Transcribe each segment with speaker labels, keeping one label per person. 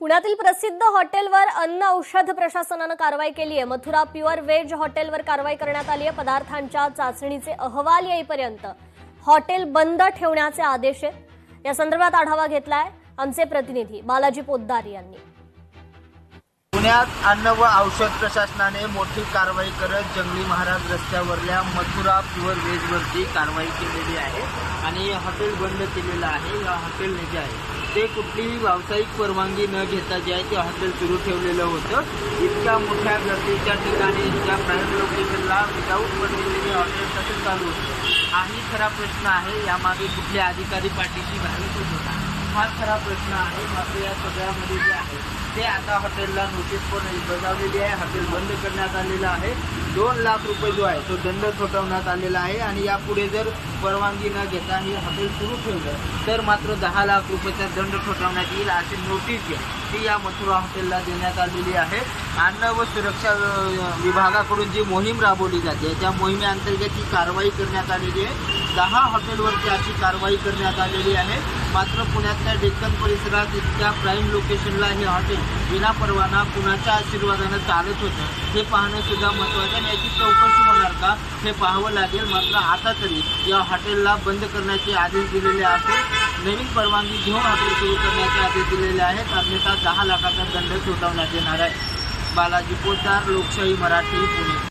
Speaker 1: पुण्यातील प्रसिद्ध हॉटेलवर अन्न औषध प्रशासनाने कारवाई केली आहे। मथुरा प्युअर व्हेज हॉटेलवर कारवाई करण्यात आली आहे। पदार्थांच्या चाचणीचे अहवाल येईपर्यंत हॉटेल बंद ठेवण्याचे आदेश आहेत। या संदर्भात आढावा घेतलाय आमचे प्रतिनिधी बालाजी पोद्दार यांनी।
Speaker 2: पुण्यात अन्न व औषध प्रशासनाने मोठी कारवाई करत जंगली महाराज रस्त्यावरल्या मथुरा प्युअर व्हेजवरती कारवाई केलेली आहे आणि हॉटेल बंद केलेलं आहे। या हॉटेलने जे आहे ते कुठलीही व्यावसायिक परवानगी न घेता जे आहे ते हॉटेल सुरू ठेवलेलं होतं। इतक्या मोठ्या गर्दीच्या ठिकाणी ज्या प्रायव्हेट लोकेशनला विदाऊट परमिशनचे हॉटेल कसं चालू होतं हाही खरा प्रश्न आहे। यामागे कुठल्या अधिकारी पाठीशी घालत होता हा खरा प्रश्न आहे। मात्र या सगळ्यामध्ये जे आहे ते आता हॉटेलला नोटीस पण बजावलेली आहे। हॉटेल बंद करण्यात आलेलं आहे। 2 लाख रुपये जो आहे तो दंड ठोठावण्यात आलेला आहे आणि यापुढे जर परवानगी न घेता हे हॉटेल सुरू ठेवलं तर मात्र 10 लाख रुपयाचा दंड ठोठावण्यात येईल अशी नोटीस ती या मथुरा हॉटेलला देण्यात आलेली आहे। अन्न व सुरक्षा विभागाकडून जी मोहीम राबवली जाते त्या मोहिमेअंतर्गत ही कारवाई करण्यात आलेली आहे। 10 हॉटेलवरती अशी कारवाई करण्यात आलेली आहे। मात्र पुण्यातल्या डेक्कन परिसरात इतक्या प्राईम लोकेशनला हे हॉटेल विना परवाना कुणाच्या आशीर्वादानं चालत होतं हे पाहणं सुद्धा महत्त्वाचं आहे। याची चौकशी होणार का हे पाहावं लागेल। मात्र आता तरी या हॉटेलला बंद करण्याचे आदेश दिलेले असून नवीन परवानगी घेऊन हॉटेल सुरू करण्याचे आदेश दिलेले आहेत। अन्यथा 10 लाखाचा दंड ठोठावण्यात येणार आहे। बालाजी पोद्दार, लोकशाही मराठी, पुणे।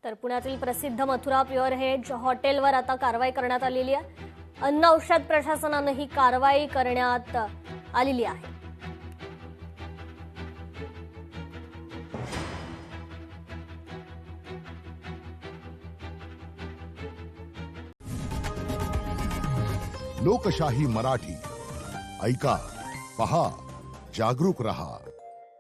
Speaker 1: तर पुण्यातील प्रसिद्ध मथुरा प्युअर व्हेज हॉटेलवर आता कारवाई करण्यात आलेली आहे। अन्न औषध प्रशासनाने ही कारवाई करण्यात आलेली आहे।
Speaker 3: लोकशाही मराठी ऐका, पहा, जागरूक रहा।